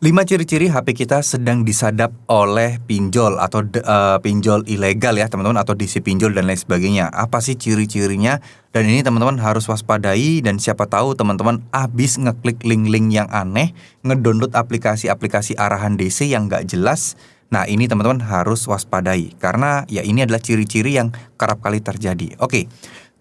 5 ciri-ciri HP kita sedang disadap oleh pinjol atau pinjol ilegal ya teman-teman, atau DC pinjol dan lain sebagainya. Apa sih ciri-cirinya? Dan ini teman-teman harus waspadai, dan siapa tahu teman-teman habis ngeklik link-link yang aneh, ngedownload aplikasi-aplikasi arahan DC yang nggak jelas. Nah ini teman-teman harus waspadai, karena ya ini adalah ciri-ciri yang kerap kali terjadi. Oke.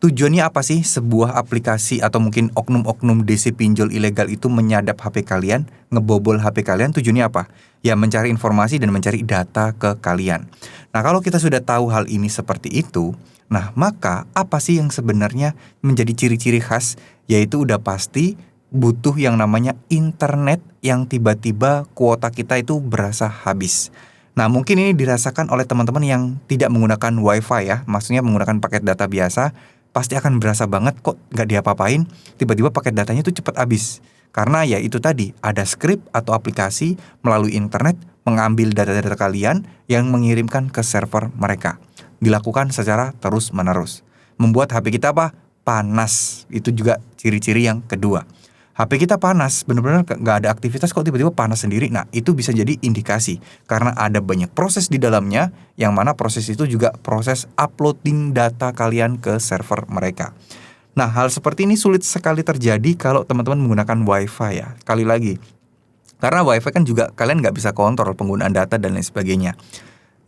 Tujuannya apa sih sebuah aplikasi atau mungkin oknum-oknum DC pinjol ilegal itu menyadap HP kalian, ngebobol HP kalian? Tujuannya apa? Ya mencari informasi dan mencari data ke kalian. Nah kalau kita sudah tahu hal ini seperti itu, nah maka apa sih yang sebenarnya menjadi ciri-ciri khas? Yaitu udah pasti butuh yang namanya internet yang tiba-tiba kuota kita itu berasa habis. Nah mungkin ini dirasakan oleh teman-teman yang tidak menggunakan WiFi ya, maksudnya menggunakan paket data biasa. Pasti akan berasa banget kok nggak diapa-apain, tiba-tiba paket datanya tuh cepat habis. Karena ya itu tadi, ada script atau aplikasi melalui internet mengambil data-data kalian yang mengirimkan ke server mereka. Dilakukan secara terus-menerus. Membuat HP kita apa? Panas. Itu juga ciri-ciri yang kedua. HP kita panas, benar-benar nggak ada aktivitas kok tiba-tiba panas sendiri. Nah itu bisa jadi indikasi, karena ada banyak proses di dalamnya, yang mana proses itu juga proses uploading data kalian ke server mereka. Nah hal seperti ini sulit sekali terjadi kalau teman-teman menggunakan WiFi ya. Kali lagi, karena WiFi kan juga kalian nggak bisa kontrol penggunaan data dan lain sebagainya.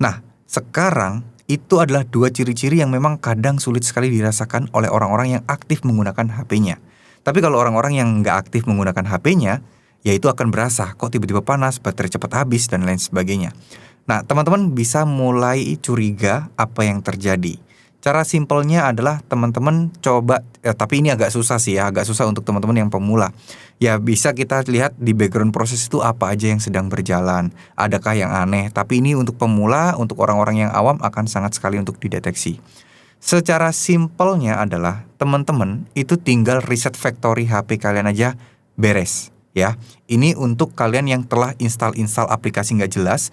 Nah sekarang itu adalah 2 ciri-ciri yang memang kadang sulit sekali dirasakan oleh orang-orang yang aktif menggunakan HP-nya. Tapi kalau orang-orang yang nggak aktif menggunakan HP-nya, ya itu akan berasa kok tiba-tiba panas, baterai cepat habis, dan lain sebagainya. Nah, teman-teman bisa mulai curiga apa yang terjadi. Cara simpelnya adalah teman-teman coba, tapi ini agak susah sih ya, agak susah untuk teman-teman yang pemula. Ya bisa kita lihat di background proses itu apa aja yang sedang berjalan, adakah yang aneh. Tapi ini untuk pemula, untuk orang-orang yang awam akan sangat sekali untuk dideteksi. Secara simpelnya adalah teman-teman itu tinggal reset factory HP kalian aja beres ya. Ini untuk kalian yang telah install aplikasi nggak jelas,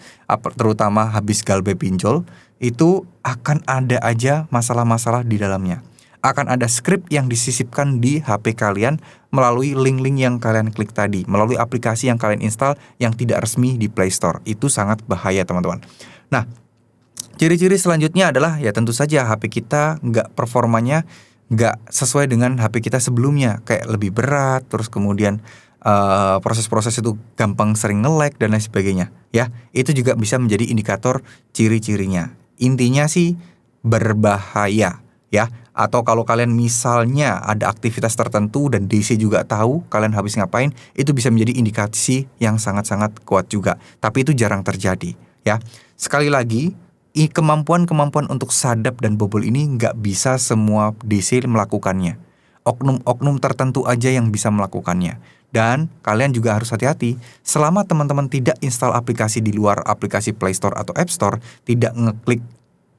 terutama habis galbay pinjol, itu akan ada aja masalah-masalah di dalamnya. Akan ada script yang disisipkan di HP kalian melalui link-link yang kalian klik tadi, melalui aplikasi yang kalian install yang tidak resmi di Play Store. Itu sangat bahaya teman-teman. Nah, ciri-ciri selanjutnya adalah ya tentu saja HP kita performanya nggak sesuai dengan HP kita sebelumnya, kayak lebih berat, terus kemudian proses-proses itu gampang sering nge-lag dan lain sebagainya ya. Itu juga bisa menjadi indikator ciri-cirinya. Intinya sih berbahaya ya. Atau kalau kalian misalnya ada aktivitas tertentu dan DC juga tahu kalian habis ngapain, itu bisa menjadi indikasi yang sangat-sangat kuat juga. Tapi itu jarang terjadi ya. Sekali lagi, kemampuan untuk sadap dan bobol ini nggak bisa semua DC melakukannya. Oknum-oknum tertentu aja yang bisa melakukannya. Dan kalian juga harus hati-hati, selama teman-teman tidak install aplikasi di luar aplikasi Play Store atau App Store, tidak ngeklik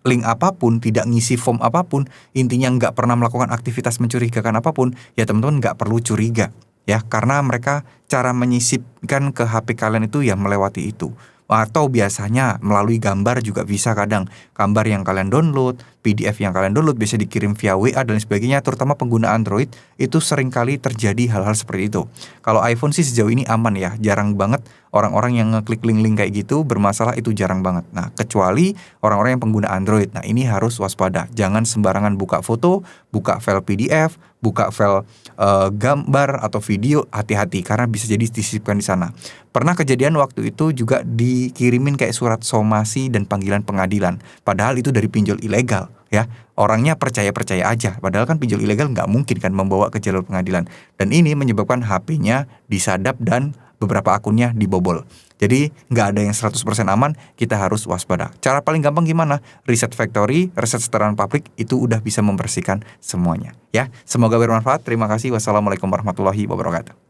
link apapun, tidak ngisi form apapun, intinya nggak pernah melakukan aktivitas mencurigakan apapun, ya teman-teman nggak perlu curiga. Ya, karena mereka cara menyisipkan ke HP kalian itu ya melewati itu. Atau biasanya melalui gambar juga bisa kadang. Gambar yang kalian download, PDF yang kalian download bisa dikirim via WA dan sebagainya. Terutama pengguna Android itu seringkali terjadi hal-hal seperti itu. Kalau iPhone sih sejauh ini aman ya. Jarang banget orang-orang yang ngeklik link-link kayak gitu bermasalah, itu jarang banget. Nah kecuali orang-orang yang pengguna Android. Nah ini harus waspada. Jangan sembarangan buka foto, buka file PDF, buka file gambar atau video, hati-hati karena bisa jadi disisipkan di sana. Pernah kejadian waktu itu juga dikirimin kayak surat somasi dan panggilan pengadilan. Padahal itu dari pinjol ilegal ya. Orangnya percaya-percaya aja. Padahal kan pinjol ilegal nggak mungkin kan membawa ke jalur pengadilan. Dan ini menyebabkan HP-nya disadap dan beberapa akunnya dibobol. Jadi nggak ada yang 100% aman, kita harus waspada. Cara paling gampang gimana? Reset factory, reset seteran publik, itu udah bisa membersihkan semuanya. Ya, semoga bermanfaat. Terima kasih. Wassalamualaikum warahmatullahi wabarakatuh.